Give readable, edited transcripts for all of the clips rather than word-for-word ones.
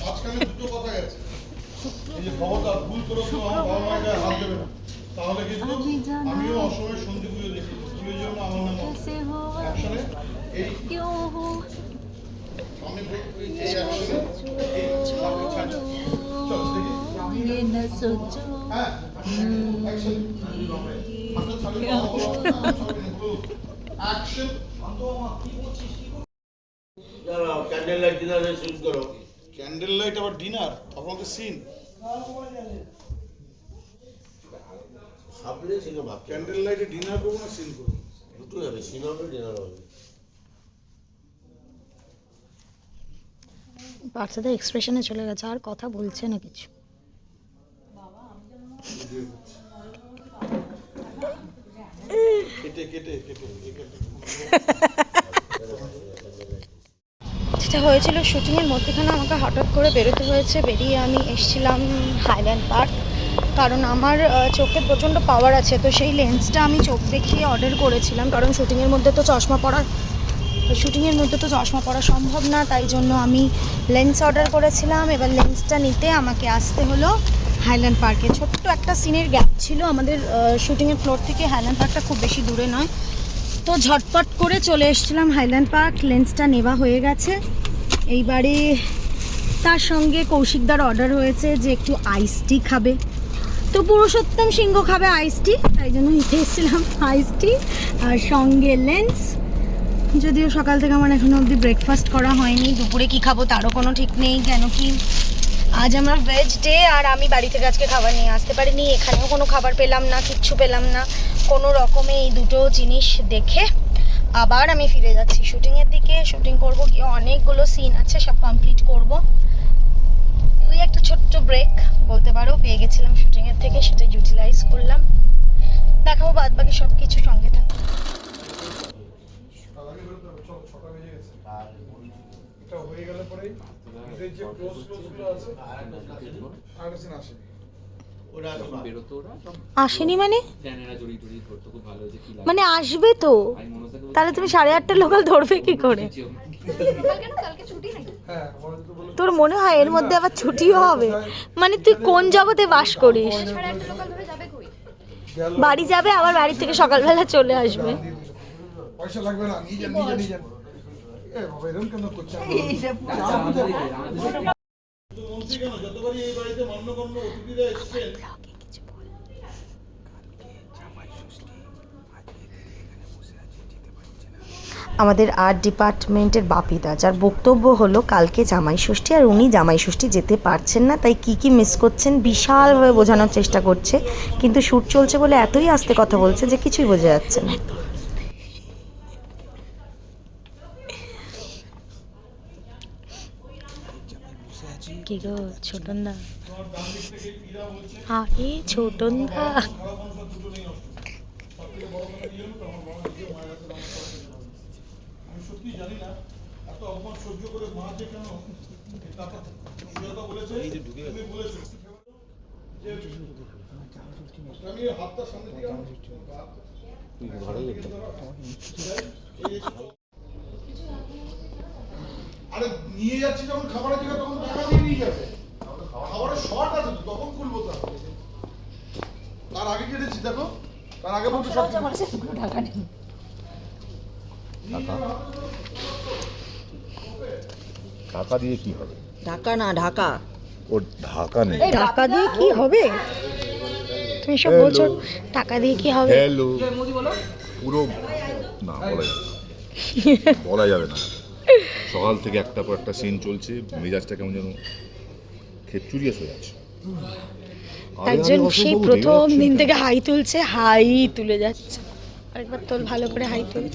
মাঝখানে দুটো কথা গেছে, এই যে খবরদার ভুল করে আমার বাবা মায়ের গায়ে হাত দেবে না, তাহলে কিন্তু আমিও অসময়ে সন্ধি পুজো দেখি, ভুলে যেও না আমার নাম অ্যাকশনে। এই আমি এই অ্যাকশনে এই চল দেখি হ্যাঁ অ্যাকশন হাতটা ছাড়িয়ে অ্যাকশন। ক্যান্ডেল লাইট ডিনারে শুট করো। ক্যান্ডেল লাইট আবার ডিনার, তারপর আমাদের সিন। ভাবলে সেটা ভাব। ক্যান্ডেল লাইটে ডিনার করবো না সিন করবো? দুটো হবে, সিন হবে ডিনার হবে। বাচ্চাদের এক্সপ্রেশনে চলে গেছে, আর কথা বলছে না কিছু। কেটে কেটে কেটে কেটে যেটা হয়েছিল শুটিংয়ের মধ্যেখানে আমাকে হঠাৎ করে বেরোতে হয়েছে। বেরিয়ে আমি এসেছিলাম হাইল্যান্ড পার্ক, কারণ আমার চোখে প্রচণ্ড পাওয়ার আছে। তো সেই লেন্সটা আমি চোখ দেখিয়ে অর্ডার করেছিলাম, কারণ শুটিংয়ের মধ্যে তো চশমা পরা সম্ভব না, তাই জন্য আমি লেন্স অর্ডার করেছিলাম। এবার লেন্সটা নিতে আমাকে আসতে হলো হাইল্যান্ড পার্কে। ছোট্ট একটা সিনের গ্যাপ ছিল, আমাদের শুটিংয়ের ফ্লোর থেকে হাইল্যান্ড পার্কটা খুব বেশি দূরে নয়। তো ঝটপট করে চলে এসেছিলাম হাইল্যান্ড পার্ক। লেন্সটা নেওয়া হয়ে গেছে। এইবারে তার সঙ্গে কৌশিকদার অর্ডার হয়েছে যে একটু আইস টি খাবে, তো পুরুষোত্তম সিংহ খাবে আইস টি, তাই জন্য নিতে এসেছিলাম আইস টি আর সঙ্গে লেন্স। যদিও সকাল থেকে আমার এখনো অবধি ব্রেকফাস্ট করা হয়নি, দুপুরে কি খাবো তারও কোনো ঠিক নেই, কেন কি আজ আমার ভেজ ডে আর আমি বাড়ি থেকে আজকে খাবার নিয়ে আসতে পারিনি। এখানেও কোনো খাবার পেলাম না, কিচ্ছু পেলাম না। কোনো রকমে এই দুটো জিনিস দেখে আবার আমি ফিরে যাচ্ছি শুটিংয়ের দিকে। শুটিং করব, গিয়ে অনেকগুলো সিন আছে, সব কমপ্লিট করব। ওই একটা ছোট্ট ব্রেক বলতে পারো পেয়ে গেছিলাম শুটিংয়ের থেকে, সেটা ইউটিলাইজ করলাম। দেখাবো বাদ বাকি সব কিছু, সঙ্গে থাকো। হয়ে গেলে পরেই যে ক্লোজ ক্লোজগুলো আছে আর সিন আসে আসেনি মানে আসবে তো, তাহলে তুমি 8:30 লোকাল ধরবে কি করে? তোর মনে হয় এর মধ্যে আবার ছুটিও হবে? মানে তুই কোন জগতে বাস করিস? বাড়ি যাবে, আবার বাড়ি থেকে সকালবেলা চলে আসবে। পয়সা লাগবে না, নিজে এ বাবা এরকম কেন করছে? যতবারই এই বাড়িতে মান্যগণ্য অতিথিরা এসেছেন, আমাদের আর্ট ডিপার্টমেন্টের বাপিদা, যার বক্তব্য হলো কালকে জামাই ষষ্ঠী আর উনি জামাই ষষ্ঠী যেতে পারছেন না, তাই কি মিস করছেন বিশালভাবে বোঝানোর চেষ্টা করছে, কিন্তু শ্যুট চলছে বলে এতই আস্তে কথা বলছে যে কিছুই বোঝা যাচ্ছে না। কি গো ছোটনদা? আরে ছোটনদা, আমি সত্যি জানি না এত অপমান সহ্য করে মা যে কেন বলেছে, তুমি বলেছো আমি হাতটা সামনে দিকে আরে নিয়ে যাচ্ছি যখন খাবারের জায়গা, তখন টাকা দিয়ে নিয়ে যাবে। খাবারের শর্ট আছে তো, তখন খুলবো। তার আগে কেটেছি, দেখো তার আগে বলতে সব টাকা নেই। টাকা দিয়ে কি হবে? ঢাকা না ঢাকা, ও ঢাকা নেই। টাকা দিয়ে কি হবে? তুমি সব বলছো টাকা দিয়ে কি হবে? হ্যালো, পুরো না বলা যাবে না। সকাল থেকে একটা পর একটা সিন চলছে, মেজাজটা কেমন যেন খেপচুরিয়াস হয়ে যাচ্ছে। একজন সেই প্রথম দিন থেকে হাই তুলছে, হাই তুলে যাচ্ছে। আরেকবার তোল ভালো করে, হাই তুল।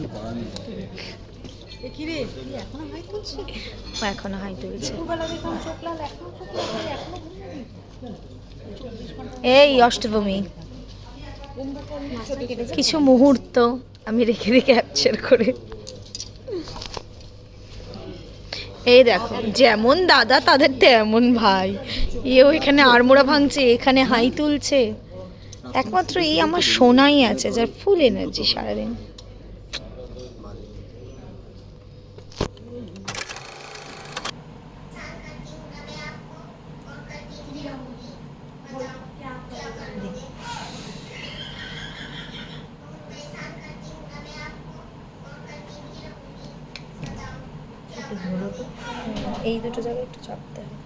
এখনো হাই তুলছে। এই অষ্টভূমি কিছু মুহূর্ত আমি রেখে ক্যাপচার করে। এই দেখো, যেমন দাদা তাদের তেমন ভাই। এও এখানে আড়মোড়া ভাঙছে, এখানে হাই তুলছে। একমাত্র এই আমার সোনাই আছে, যার ফুল এনার্জি সারাদিন। এই দুটো জায়গায় একটু চাপতে হবে।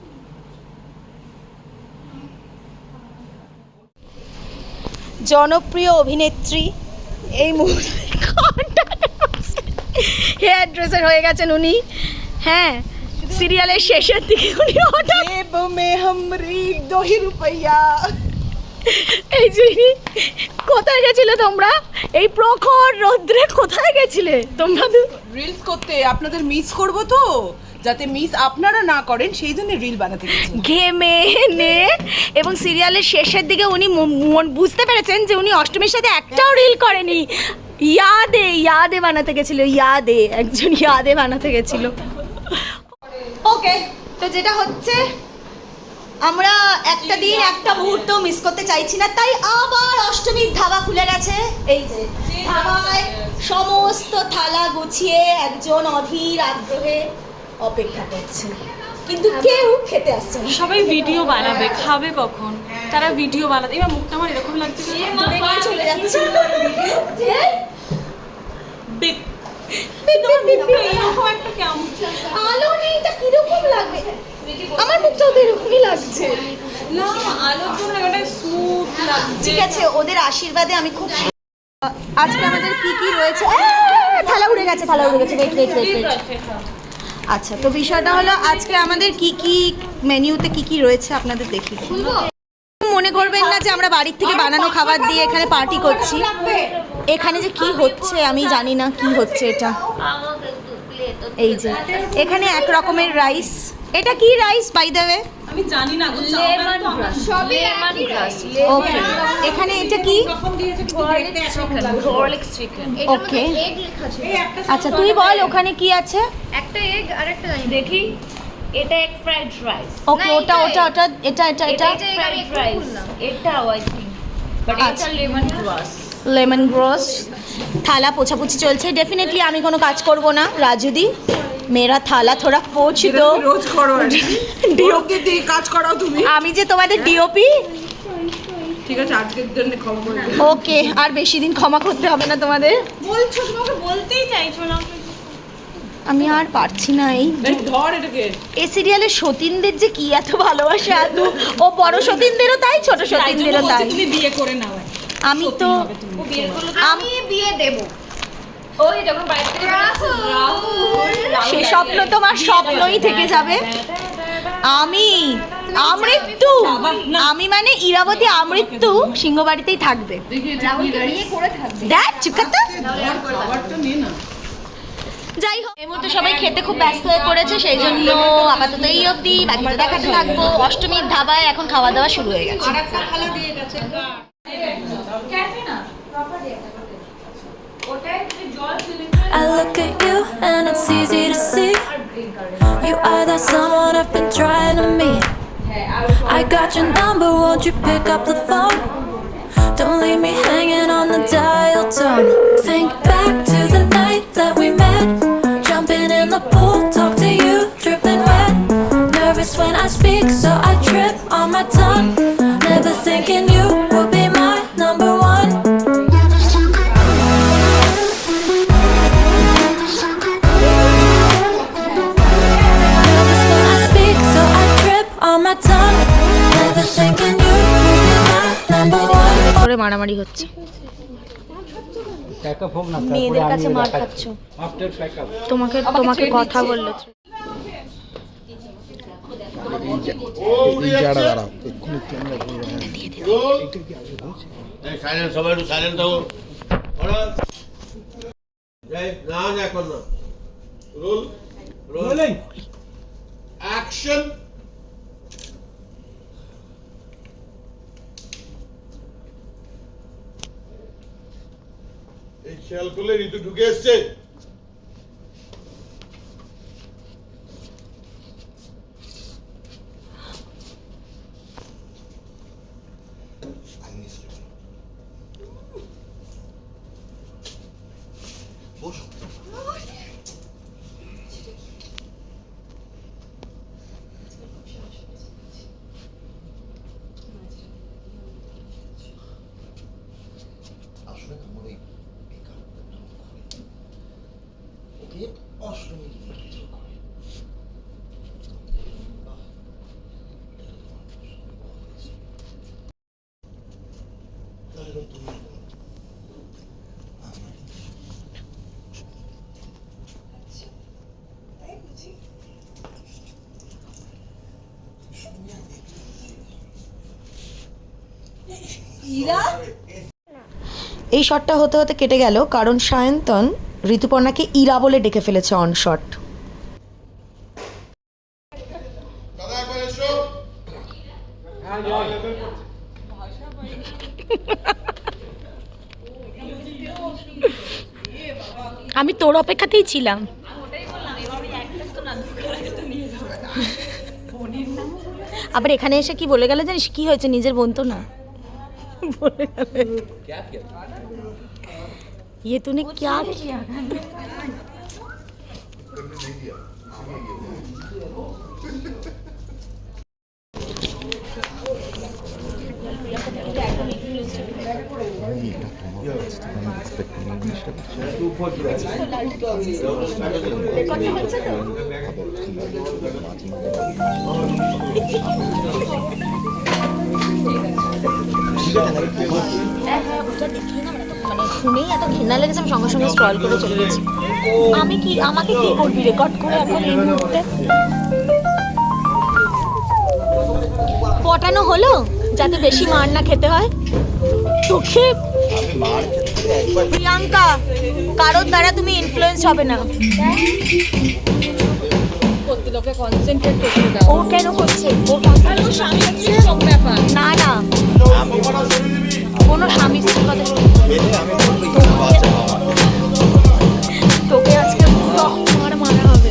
জনপ্রিয় অভিনেত্রী এই মুহূর্তে হেয়ার ড্রেসার হয়ে গেছেন উনি। হ্যাঁ, সিরিয়ালের শেষের দিকে উনি হঠাৎ এই যে কোথায় গেছিলে তোমরা? এই প্রখর রৌদ্রে কোথায় গেছিলে তোমরা? রিলস করতে আপনাদের মিস করব তো, যাতে মিস আপনারা না করেন সেই জন্য রিল বানাতে গেছি। ঘেমে নে এবং সিরিয়ালের শেষের দিকে উনি বুঝতে পেরেছেন যে উনি অষ্টমীর সাথে একটাও রিল করেনি। ইয়াদে বানাতে গেছিল, একজন ইয়াদে বানাতে গেছিল। ওকে, তো যেটা হচ্ছে আমরা একটা দিন একটা মুহূর্ত মিস করতে চাইছি না, তাই আবার অষ্টমীর ধাবা খুলে গেছে। এই যে ধাবায় সমস্ত থালা গুছিয়ে একজন অধীর আগ্রহে অপেক্ষা করছে, কিন্তু কেউ খেতে আসছে না। সবাই ভিডিও বানাবে, খাবে কখন? তারা ভিডিও বানাবে। এবার মুখটা আমার এরকম লাগছে যে দেখে চলে যাচ্ছে। এরকম একটা কেমন আলো নেই, তা কিরকম লাগবে? আমার মুখটাও তো এরকমই লাগছে। না, আলোর জন্য এটা স্মুথ লাগছে। ঠিক আছে, ওদের আশীর্বাদে আমি খুব। আজকে আমাদের কি কি রয়েছে? থালা উড়ে গেছে। ওয়েট। আচ্ছা, তো বিষয়টা হলো আজকে আমাদের কি কি মেনুতে কি কি রয়েছে আপনাদের দেখি। মনে করবেন না যে আমরা বাড়ির থেকে বানানো খাবার দিয়ে এখানে পার্টি করছি। এখানে যে কি হচ্ছে আমি জানি না কি হচ্ছে এটা। এই যে এখানে এক রকমের রাইস। এটা কি রাইস বাই দ্য ওয়ে? আমি জানি না গো। ওকে, এখানে এটা কি? ওকে, আচ্ছা তুই বল ওখানে কি আছে? একটা এগ আর একটা দেখি। এটা এক ফ্রাইড রাইস। ওকে, ওটা এটা ফ্রাইড রাইস। এটাও আই থিংক, বাট এটা লেমন গ্রোস। থালা পোছাপুছি চলছে। ডেফিনেটলি আমি কোনো কাজ করব না। রাজুদি মেরা থালা থোড়া পোছ দো। রোজ করো ডিওকে দিয়ে কাজ করাও তুমি। আমি যে তোমাদের ডিওপি। ঠিক আছে, আজকের জন্য ক্ষমা করে দিও। ওকে, আর বেশি দিন ক্ষমা করতে হবে না তোমাদের। বলছো, তোমাকে বলতেই চাইছো না। আমি আর পারছি না। এই ধর এটাকে। এই সিরিয়ালের সতীনদের যে কি এত ভালোবাসা, এত ও বড় সতীনদেরও তাই, ছোট সতীনদেরও তাই। তুমি বিয়ে করে নাও। আমি তো আমি বিয়ে দেব। ওই যখন বাইরে থেকে সে স্বপ্ন তোমার স্বপ্নই থেকে যাবে। আমি আমৃত্যু, আমি মানে ইরাবতী আমৃত্যু সিংহবাড়িতেই থাকবে। রাহুলকে বিয়ে করে থাকবে। দেখ চুকাতা। খাবারটা নে না। যাই হোক, এই মুহূর্তে সবাই খেতে খুব ব্যস্ত হয়ে পড়েছে, সেই জন্য আপাতত এই অবধি। বাকিটা দেখাতে থাকবো। অষ্টমীর ধাবায় এখন খাওয়া দাওয়া শুরু হয়ে গেছে। I look at you and it's easy to see you are that someone I've been trying to meet. I got your number, won't you pick up the phone? Don't leave me hanging on the dial tone. Think back to the night that we met, jumping in the pool, talk to you, dripping wet. Nervous when I speak, so I trip on my tongue. Never thinking you would be my number one. Nervous when I speak, so I trip on my tongue. Never thinking you would be my number one. করে মারামারি হচ্ছে। মেয়েদের কাছে মার খাচ্ছ। তোমাকে কথা বললো। সাইলেন্ট, সবাই একটু সাইলেন্ট থাকো। না এখন না। Roll action. এই খেয়াল করলে ঋতু ঢুকে এসছে। আসলে আমার এই বেকার ওকে অষ্টমী করে এই শটটা হতে হতে কেটে গেল কারণ সায়ন্তন ঋতুপর্ণাকে ইরা বলে ডেকে ফেলেছে অন শট। দাদা একবার এসো। আমি তোর অপেক্ষাতেই ছিলাম। আবার এখানে এসে কি বলে গেলে জানিস কি হয়েছে, নিজের বোন তো না বলে গেলে ये तूने क्या किया? মানে শুনেই এত ঘৃণা লেগেছে, আমি সঙ্গে সঙ্গে স্ক্রল করে চলে গেছি। আমি কি, আমাকে কি করবি রেকর্ড করে এখন এই মুহূর্তে? পটানো হলো যাতে বেশি মার না খেতে হয় তোকে। প্রিয়াঙ্কা, কারোর দ্বারা তুমি ইনফ্লুয়েন্স হবে না। ও কেন করছে? না না, কোনো স্বামী স্ত্রীর কথা তোকে আজকে আমার মারা হবে।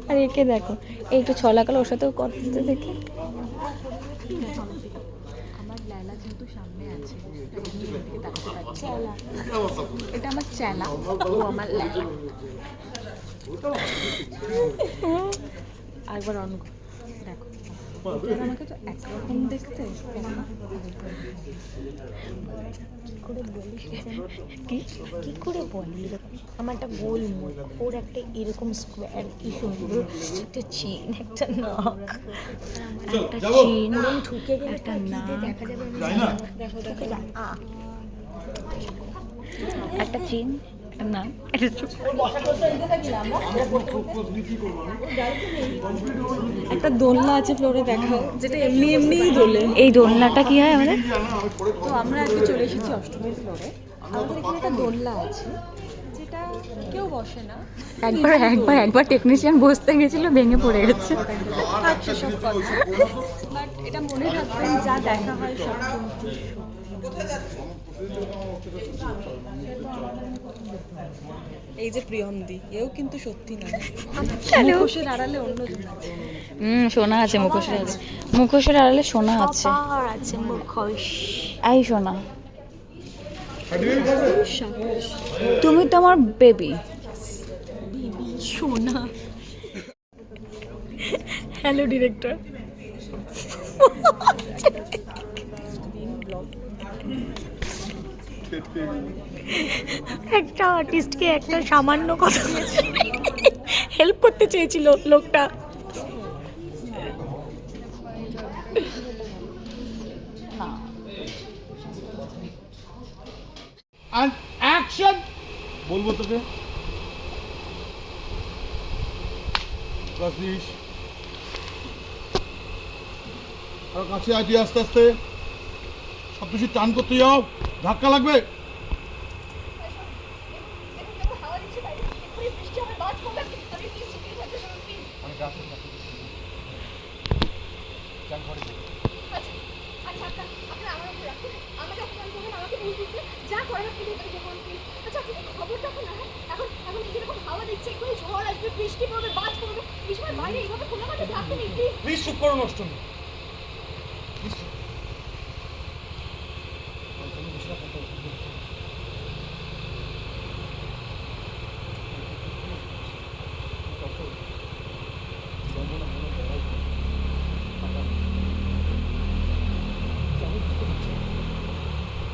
আর একে দেখো, এই একটু ছলা কালো, ওর সাথেও করতে দেখি। এটা আমার চেলা, ও আমার ল্যালা। আরেকবার অন দেখো, আমাকে তো একরকম দেখতে কি করে বলি এরকম আমার একটা গোল মুখ, ওর একটা এরকম স্কোয়ার, কি সুন্দর একটা চেন, একটা নাক, একটা চেন, ঠুকে গেলে একটা নাক দেখা যাবে, একটা চেন, একটা নাক, একটা চোখ, একটা দোলনা আছে ফ্লোরে দেখা, যেটা এমনি এমনিই দোলে। এই দোলনাটা কি হয় আমাদের? তো আমরা আজকে চলে এসেছি অষ্টমীর ফ্লোরে। আমাদের এখানে একটা দোলনা আছে যেটা কেউ বসে না, একবার টেকনিশিয়ান বসতে গেছিল, ভেঙে পড়ে গেছে। বাট এটা মনে রাখবেন, যা দেখা হয় সব এই যে প্রিয়মদি, এও কিন্তু সত্যি না, মুখোশের আড়ালে অন্য জন আছে। সোনা আছে মুখোশের আড়ালে, মুখোশের আড়ালে সোনা আছে, আছে মুখোশ। এই সোনা, তুমি তো আমার বেবি সোনা। হ্যালো ডিরেক্টর, একটা আর্টিস্টকে একটা সামান্য কথা হেল্প করতে চেয়েছিল লোকটা। And action! বলবো তোকে রাজনীশ, আর কাছে আইটি, আস্তে আস্তে সব কিছু টান করতে যাও, ধাক্কা লাগবে। প্লিজ চুপ করুন অষ্টমী।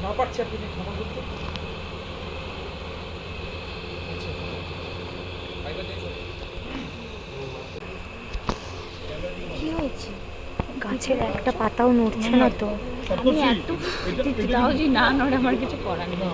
না পারছি আপনি ক্ষমা করতে। কি হয়েছে? গাছের একটা পাতাও নড়ছে না তো। আমি এত তাও যদি না নড়ে আমার কিছু করার নেই।